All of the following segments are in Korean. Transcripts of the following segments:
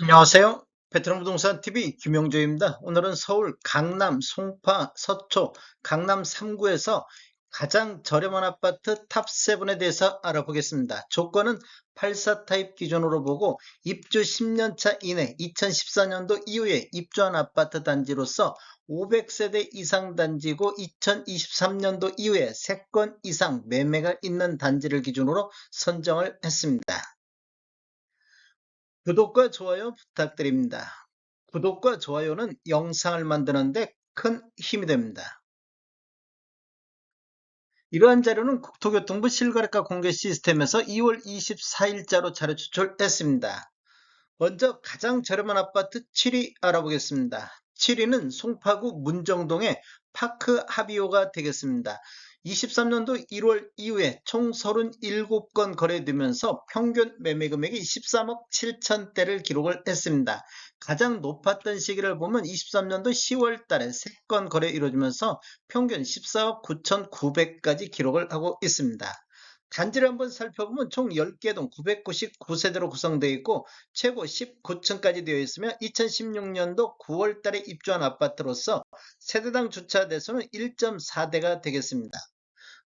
안녕하세요. 베트남 부동산 TV 김용조입니다. 오늘은 서울 강남, 송파, 서초, 강남 3구에서 가장 저렴한 아파트 탑7에 대해서 알아보겠습니다. 조건은 84 타입 기준으로 보고 입주 10년 차 이내 2014년도 이후에 입주한 아파트 단지로서 500세대 이상 단지고 2023년도 이후에 3건 이상 매매가 있는 단지를 기준으로 선정을 했습니다. 구독과 좋아요 부탁드립니다. 구독과 좋아요는 영상을 만드는데 큰 힘이 됩니다. 이러한 자료는 국토교통부 실거래가 공개 시스템에서 2월 24일자로 자료 추출했습니다. 먼저 가장 저렴한 아파트 7위 알아보겠습니다. 7위는 송파구 문정동의 파크 하비오가 되겠습니다. 23년도 1월 이후에 총 37건 거래되면서 평균 매매 금액이 13억 7천대를 기록을 했습니다. 가장 높았던 시기를 보면 23년도 10월 달에 3건 거래 이루어지면서 평균 14억 9,900까지 기록을 하고 있습니다. 단지를 한번 살펴보면 총 10개 동 999세대로 구성되어 있고 최고 19층까지 되어 있으며 2016년도 9월 달에 입주한 아파트로서 세대당 주차 대수는 1.4대가 되겠습니다.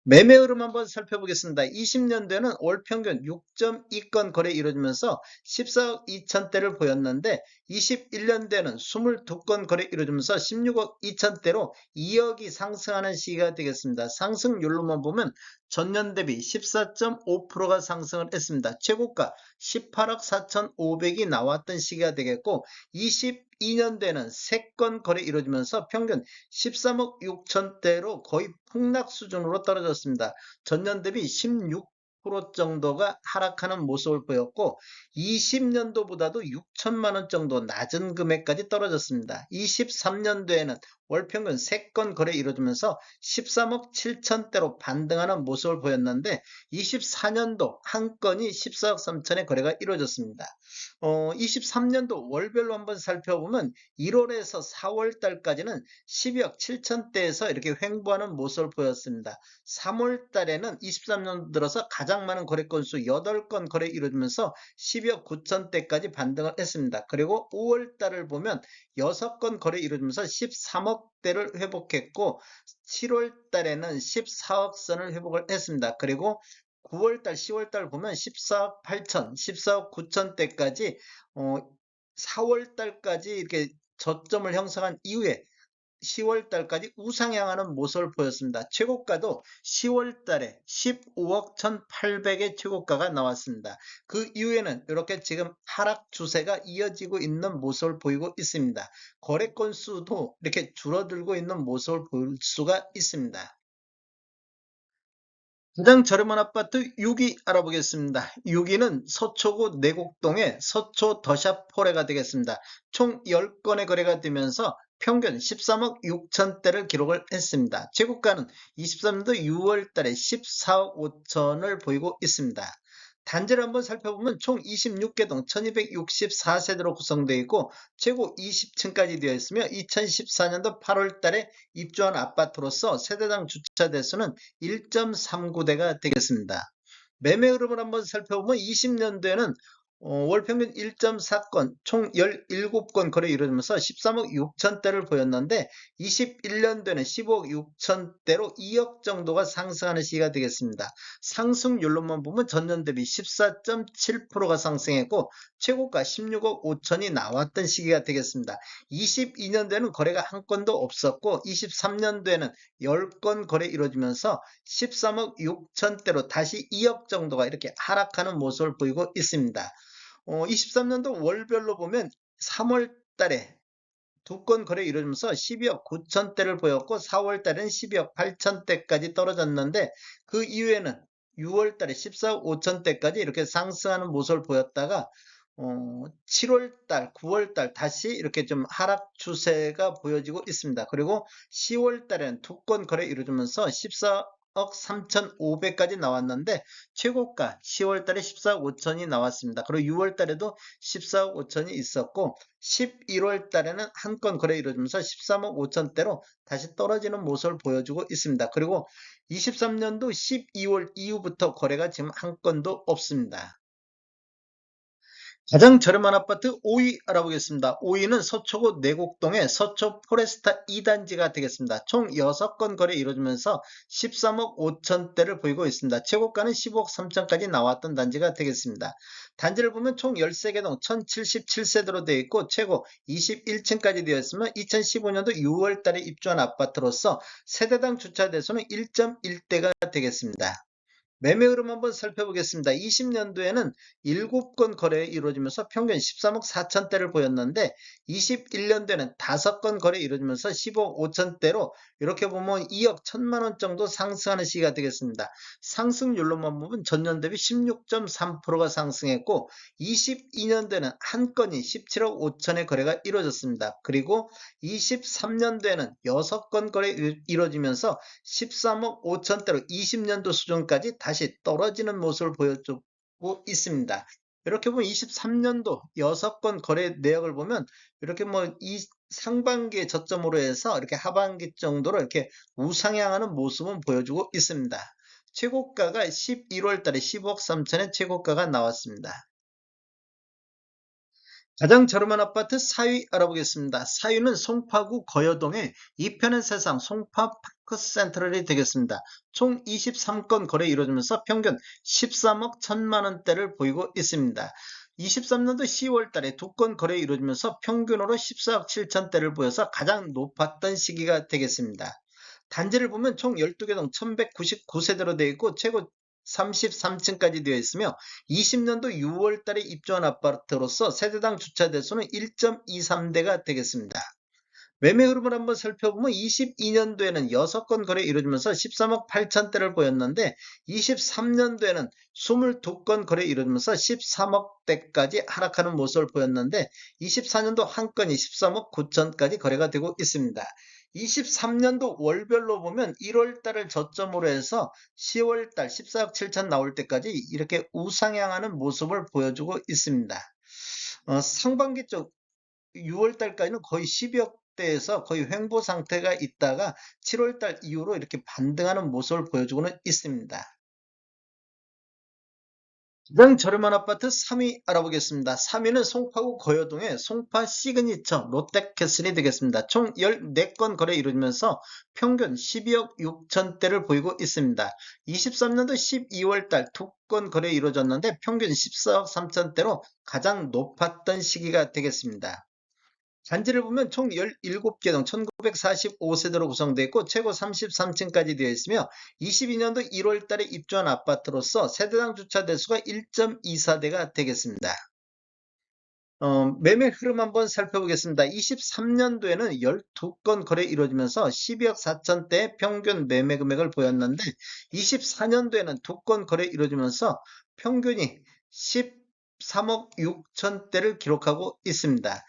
매매 흐름 한번 살펴보겠습니다. 20년도에는 월 평균 6.2건 거래 이루어지면서 14억 2천대를 보였는데 21년도에는 22건 거래 이루어지면서 16억 2천대로 2억이 상승하는 시기가 되겠습니다. 상승률로만 보면 전년 대비 14.5%가 상승을 했습니다. 최고가 18억 4,500이 나왔던 시기가 되겠고 22년도에는 3건 거래 이루어지면서 평균 13억 6천대로 거의 폭락 수준으로 떨어졌습니다. 전년 대비 16% 정도가 하락하는 모습을 보였고 20년도보다도 6천만 원 정도 낮은 금액까지 떨어졌습니다. 23년도에는 월 평균 3건 거래 이루어지면서 13억 7천대로 반등하는 모습을 보였는데 24년도 한 건이 14억 3천의 거래가 이루어졌습니다. 23년도 월별로 한번 살펴보면 1월에서 4월 달까지는 12억 7천대에서 이렇게 횡보하는 모습을 보였습니다. 3월 달에는 23년 들어서 가장 많은 거래 건수 8건 거래 이루어지면서 12억 9천대까지 반등을 했습니다. 그리고 5월 달을 보면 6건 거래 이루어지면서 13억대를 회복했고 7월 달에는 14억 선을 회복을 했습니다. 그리고 9월달, 10월달 보면 14억 8천, 14억 9천대까지 4월달까지 이렇게 저점을 형성한 이후에 10월달까지 우상향하는 모습을 보였습니다. 최고가도 10월달에 15억 1,800의 최고가가 나왔습니다. 그 이후에는 이렇게 지금 하락 추세가 이어지고 있는 모습을 보이고 있습니다. 거래 건수도 이렇게 줄어들고 있는 모습을 볼 수가 있습니다. 가장 저렴한 아파트 6위 알아보겠습니다. 6위는 서초구 내곡동의 서초 더샵 포레가 되겠습니다. 총 10건의 거래가 되면서 평균 13억 6천대를 기록을 했습니다. 최고가는 23년도 6월 달에 14억 5천을 보이고 있습니다. 단지를 한번 살펴보면 총 26개 동 1264세대로 구성되어 있고 최고 20층까지 되어 있으며 2014년도 8월 달에 입주한 아파트로서 세대당 주차 대수는 1.39대가 되겠습니다. 매매 흐름을 한번 살펴보면 20년도에는 월 평균 1.4건, 총 17건 거래 이루어지면서 13억 6천대를 보였는데 21년도에는 15억 6천대로 2억 정도가 상승하는 시기가 되겠습니다. 상승률로만 보면 전년 대비 14.7%가 상승했고 최고가 16억 5천이 나왔던 시기가 되겠습니다. 22년도에는 거래가 한 건도 없었고 23년도에는 10건 거래 이루어지면서 13억 6천대로 다시 2억 정도가 이렇게 하락하는 모습을 보이고 있습니다. 23년도 월별로 보면 3월 달에 2건 거래 이루어지면서 12억 9천대를 보였고 4월 달에는 12억 8천대까지 떨어졌는데 그 이후에는 6월 달에 14억 5천대까지 이렇게 상승하는 모습을 보였다가 7월 달, 9월 달 다시 이렇게 좀 하락 추세가 보여지고 있습니다. 그리고 10월 달에는 2건 거래 이루어지면서 14억 3,500까지 나왔는데 최고가 10월 달에 14억 5천이 나왔습니다. 그리고 6월 달에도 14억 5천이 있었고 11월 달에는 한 건 거래 이루어지면서 13억 5천대로 다시 떨어지는 모습을 보여주고 있습니다. 그리고 23년도 12월 이후부터 거래가 지금 한 건도 없습니다. 가장 저렴한 아파트 5위 알아보겠습니다. 5위는 서초구 내곡동의 서초 포레스타 2단지가 되겠습니다. 총 6건 거래 이루어지면서 13억 5천대를 보이고 있습니다. 최고가는 15억 3천까지 나왔던 단지가 되겠습니다. 단지를 보면 총 13개동 1077세대로 되어 있고 최고 21층까지 되어 있으며 2015년도 6월 달에 입주한 아파트로서 세대당 주차 대수는 1.1대가 되겠습니다. 매매 흐름 한번 살펴보겠습니다. 20년도에는 7건 거래 이루어지면서 평균 13억 4천대를 보였는데 21년도에는 5건 거래 이루어지면서 15억 5천대로 이렇게 보면 2억 1천만 원 정도 상승하는 시기가 되겠습니다. 상승률로만 보면 전년 대비 16.3%가 상승했고 22년도에는 한 건이 17억 5천의 거래가 이루어졌습니다. 그리고 23년도에는 6건 거래 이루어지면서 13억 5천대로 20년도 수준까지 다시 떨어지는 모습을 보여주고 있습니다. 이렇게 보면 23년도 6건 거래 내역을 보면 이렇게 뭐 이 상반기의 저점으로 해서 이렇게 하반기 정도로 이렇게 우상향하는 모습은 보여주고 있습니다. 최고가가 11월 달에 10억 3천의 최고가가 나왔습니다. 가장 저렴한 아파트 4위 알아보겠습니다. 4위는 송파구 거여동의 이편의 세상 송파파크센트럴이 되겠습니다. 총 23건 거래 이루어지면서 평균 13억 1천만 원대를 보이고 있습니다. 23년도 10월 달에 2건 거래 이루어지면서 평균으로 14억 7천대를 보여서 가장 높았던 시기가 되겠습니다. 단지를 보면 총 12개동 1199세대로 되어 있고 최고 33층까지 되어 있으며 20년도 6월 달에 입주한 아파트로서 세대당 주차 대수는 1.23대가 되겠습니다. 매매 흐름을 한번 살펴보면 22년도에는 6건 거래 이루어지면서 13억 8천대를 보였는데 23년도에는 22건 거래 이루어지면서 13억대까지 하락하는 모습을 보였는데 24년도 한 건이 13억 9천까지 거래가 되고 있습니다. 23년도 월별로 보면 1월 달을 저점으로 해서 10월 달 14억 7천 나올 때까지 이렇게 우상향하는 모습을 보여주고 있습니다. 상반기 쪽 6월 달까지는 거의 10억대에서 거의 횡보 상태가 있다가 7월 달 이후로 이렇게 반등하는 모습을 보여주고는 있습니다. 가장 저렴한 아파트 3위 알아보겠습니다. 3위는 송파구 거여동의 송파 시그니처 롯데캐슬이 되겠습니다. 총 14건 거래 이루어지면서 평균 12억 6천대를 보이고 있습니다. 23년도 12월 달 2건 거래 이루어졌는데 평균 14억 3천대로 가장 높았던 시기가 되겠습니다. 단지를 보면 총 17개동 1945세대로 구성되어 있고 최고 33층까지 되어 있으며 22년도 1월 달에 입주한 아파트로서 세대당 주차 대수가 1.24대가 되겠습니다. 매매 흐름 한번 살펴보겠습니다. 23년도에는 12건 거래 이루어지면서 12억 4천대 평균 매매 금액을 보였는데 24년도에는 2건 거래 이루어지면서 평균이 13억 6천대를 기록하고 있습니다.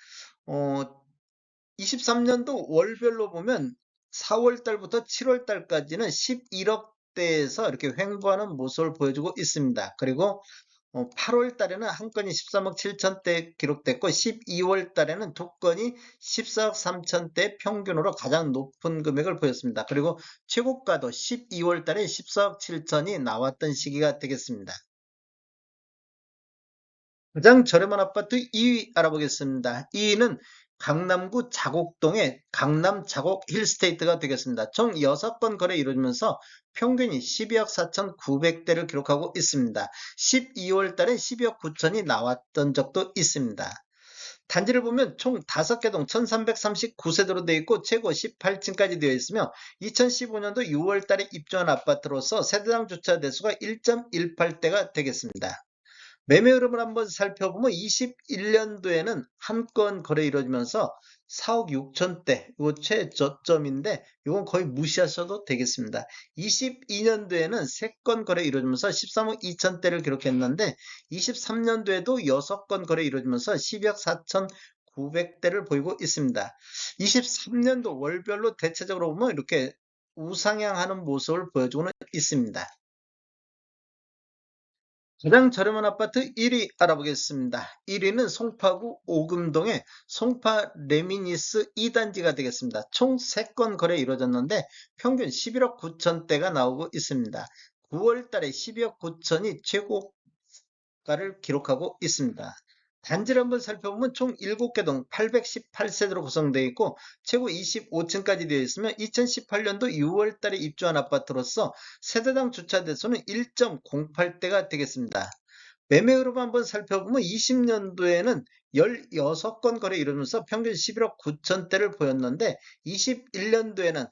23년도 월별로 보면 4월 달부터 7월 달까지는 11억대에서 이렇게 횡보하는 모습을 보여주고 있습니다. 그리고 8월 달에는 한 건이 13억 7천대 기록됐고 12월 달에는 두 건이 14억 3천대 평균으로 가장 높은 금액을 보였습니다. 그리고 최고가도 12월 달에 14억 7천이 나왔던 시기가 되겠습니다. 가장 저렴한 아파트 2위 알아보겠습니다. 2위는 강남구 자곡동의 강남 자곡 힐스테이트가 되겠습니다. 총 6건 거래 이루어지면서 평균이 12억 4,900대를 기록하고 있습니다. 12월 달에 12억 9천이 나왔던 적도 있습니다. 단지를 보면 총 5개동 1339세대로 되어 있고 최고 18층까지 되어 있으며 2015년도 6월 달에 입주한 아파트로서 세대당 주차 대수가 1.18대가 되겠습니다. 매매 흐름을 한번 살펴보면 21년도에는 한 건 거래 이루어지면서 4억 6천대, 이거 최저점인데 이건 거의 무시하셔도 되겠습니다. 22년도에는 3건 거래 이루어지면서 13억 2천대를 기록했는데 23년도에도 6건 거래 이루어지면서 12억 4천 900대를 보이고 있습니다. 23년도 월별로 대체적으로 보면 이렇게 우상향하는 모습을 보여주고는 있습니다. 가장 저렴한 아파트 1위 알아보겠습니다. 1위는 송파구 오금동의 송파 레미니스 2단지가 되겠습니다. 총 3건 거래 이루어졌는데 평균 11억 9천대가 나오고 있습니다. 9월 달에 12억 9천이 최고가를 기록하고 있습니다. 단지를 한번 살펴보면 총 7개 동 818세대로 구성되어 있고 최고 25층까지 되어 있으면 2018년도 6월 달에 입주한 아파트로서 세대당 주차 대수는 1.08대가 되겠습니다. 매매 흐름 한번 살펴보면 20년도에는 16건 거래 이루면서 평균 11억 9천대를 보였는데 21년도에는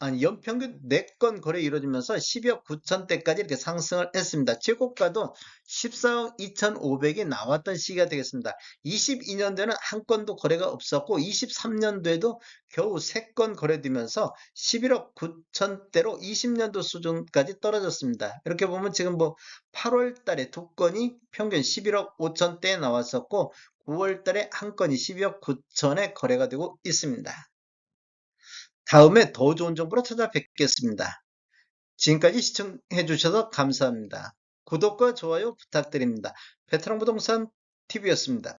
연평균 4건 거래 이루어지면서 12억 9천대까지 이렇게 상승을 했습니다. 최고가도 14억 2,500이 나왔던 시기가 되겠습니다. 22년도에는 한 건도 거래가 없었고 23년도에도 겨우 3건 거래되면서 11억 9천대로 20년도 수준까지 떨어졌습니다. 이렇게 보면 지금 8월 달에 2건이 평균 11억 5천대에 나왔었고 9월 달에 한 건이 12억 9천에 거래가 되고 있습니다. 다음에 더 좋은 정보로 찾아뵙겠습니다. 지금까지 시청해 주셔서 감사합니다. 구독과 좋아요 부탁드립니다. 베테랑 부동산 TV였습니다.